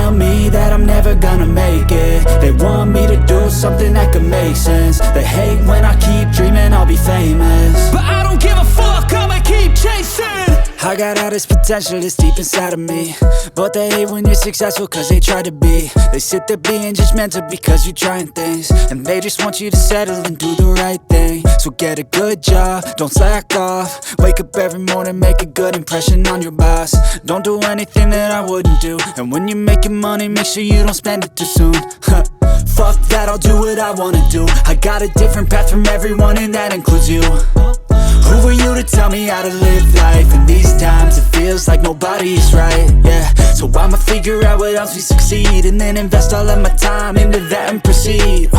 tell me that I'm never gonna make it. They want me to do something that could make sense. They hate when I keep dreaming I'll be famous, but I don't give a fuck, I'ma keep chasing. I got all this potential that's deep inside of me, but they hate when you're successful cause they try to be. They sit there being judgmental because you're trying things, and they just want you to settle and do the right thing. So get a good job, don't slack off. Wake up every morning, make a good impression on your boss. Don't do anything that I wouldn't do, and when you're making money, make sure you don't spend it too soon. Fuck that, I'll do what I wanna do. I got a different path from everyone, and that includes you. Who are you to tell me how to live life? In these times it feels like nobody is right, yeah. So I'ma figure out what else we succeed, and then invest all of my time into that and proceed.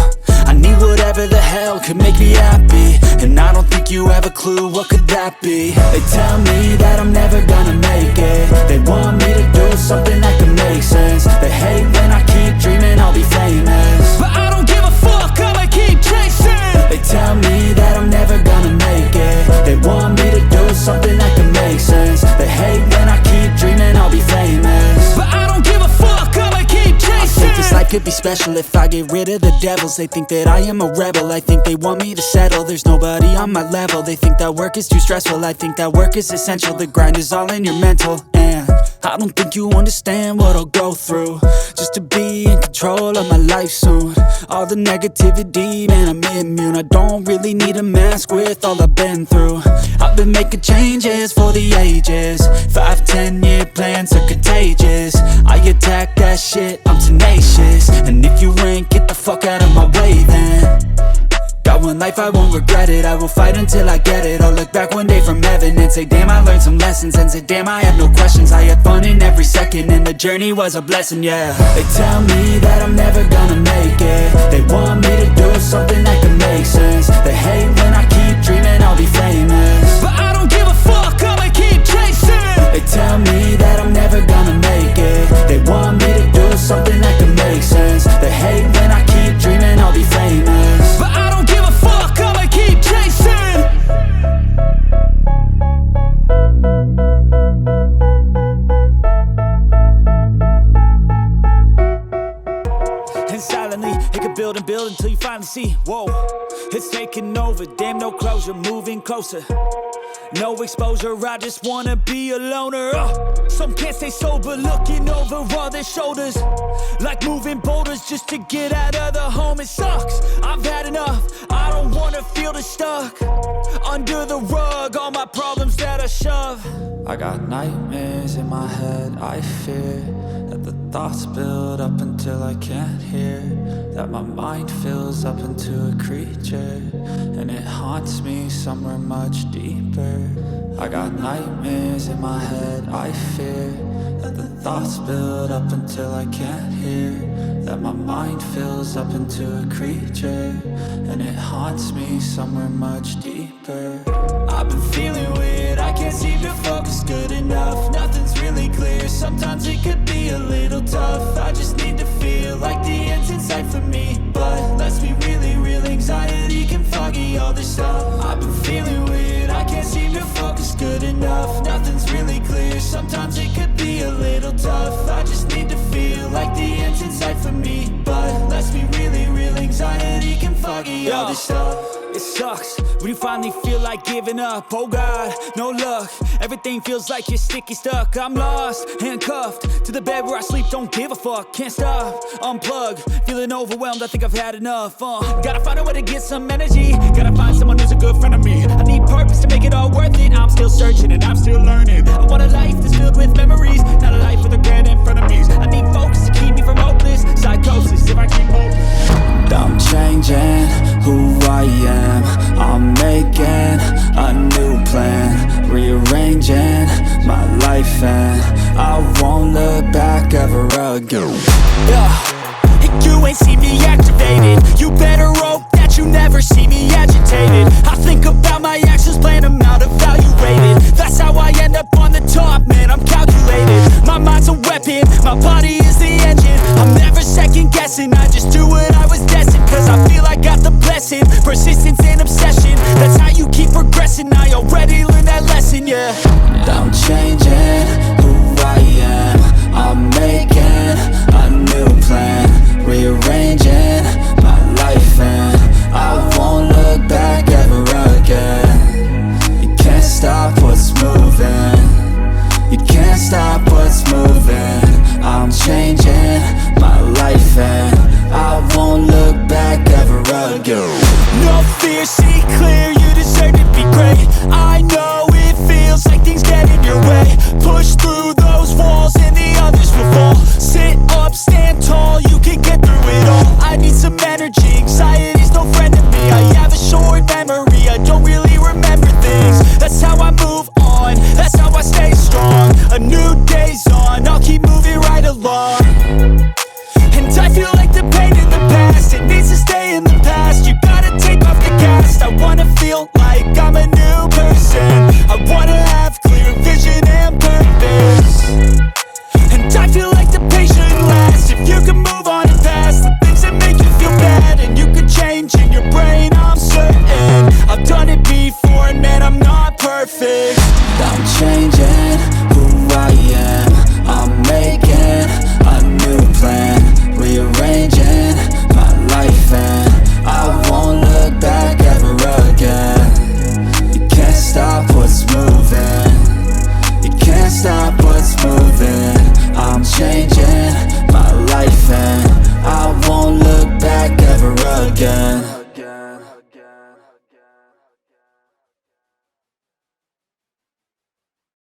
I need whatever the hell could make me happy, and I don't think you have a clue what could that be. They tell me that I'm never gonna make it. They want me to do something that could make sense. They hate when I keep dreaming I'll be famous, but I don't give a fuck, I'ma keep chasing. They tell me that I'm never gonna make it. They want me to do something that can make sense. They hate when I keep dreaming I'll be famous, but I don't give a fuck, I'ma keep chasing. I think this life could be special if I get rid of the devils. They think that I am a rebel, I think they want me to settle. There's nobody on my level. They think that work is too stressful, I think that work is essential. The grind is all in your mental, and I don't think you understand what I'll go through just to be in control of my life soon. All the negativity, man, I'm immune. I don't really need a mask with all I've been through. I've been making changes for the ages. 5-10 year plans are contagious. I attack that shit, I'm tenacious. And if you ain't, get the fuck out of my way then. Got one life, I won't regret it. I will fight until I get it. I'll look back one day from heaven and say damn, I learned some lessons. And say damn, I have no questions. I had fun in every second, and the journey was a blessing, yeah. They tell me that I'm never gonna make it. They want me to do something that can make sense. They hate when I keep dreaming I'll be famous, but I don't give a fuck, I'ma keep chasing. They tell me that I'm never gonna make it. They want me to do something that can make sense. They hate when I keep dreaming I'll be famous, but I don't give a fuck, I'ma keep chasing. And silently, it can build and build until you finally see, whoa, it's taking over, damn, no closure, moving closer. No exposure, I just wanna be a loner. Some can't stay sober, looking over all their shoulders, like moving boulders just to get out of the home. It sucks, I've had enough, I don't wanna feel the stuck under the rug, all my problems that I shove. I got nightmares in my head, I fear that the thoughts build up until I can't hear, that my mind fills up into a creature, and it haunts me somewhere much deeper. I got nightmares in my head, I fear that the thoughts build up until I can't hear, that my mind fills up into a creature, and it haunts me somewhere much deeper. I've been feeling weird, I can't seem to focus good enough. Nothing's really clear, sometimes it could be a little tough. I just need to feel like the end's in sight for me, but let's be really real, anxiety can foggy all this stuff. I've been feeling weird, I can't seem to focus good enough. Nothing's really clear, sometimes it could be a little tough. I just need to feel like the end's in sight for me, but let's be really real, anxiety can foggy all this stuff. It sucks when you finally feel like giving up. Oh God, no luck, everything feels like you're sticky stuck. I'm lost, handcuffed to the bed where I sleep, don't give a fuck. Can't stop, unplug, feeling overwhelmed, I think I've had enough. Gotta find a way to get some energy, gotta find someone who's a good friend of me. I need purpose to make it all worth it, I'm still searching and I'm still learning. I want a life that's filled with memories, not a life with regret and frenemies. I need focus to keep me from hopeless psychosis if I keep hoping. I'm changing who I am, I'm making a new plan, rearranging my life, and I won't look back ever again. And you ain't see me activated, you better hope that you never see me agitated. I think about my actions, plan them out, evaluated. That's how I end up on the top, man, I'm calculated. My mind's a weapon, my body is the engine. I'm never second guessing, I just do what I was destined. Cause I feel I got the blessing, persistence and obsession. That's how you keep progressing, I already learned that lesson, yeah. I'm changing who I am, I'm making a go. No fear, see clear, you deserve to be great. I know it feels like things get in your way. Push through those walls and the others will fall. Sit up, stand tall, you can get through it all. I need some energy, anxiety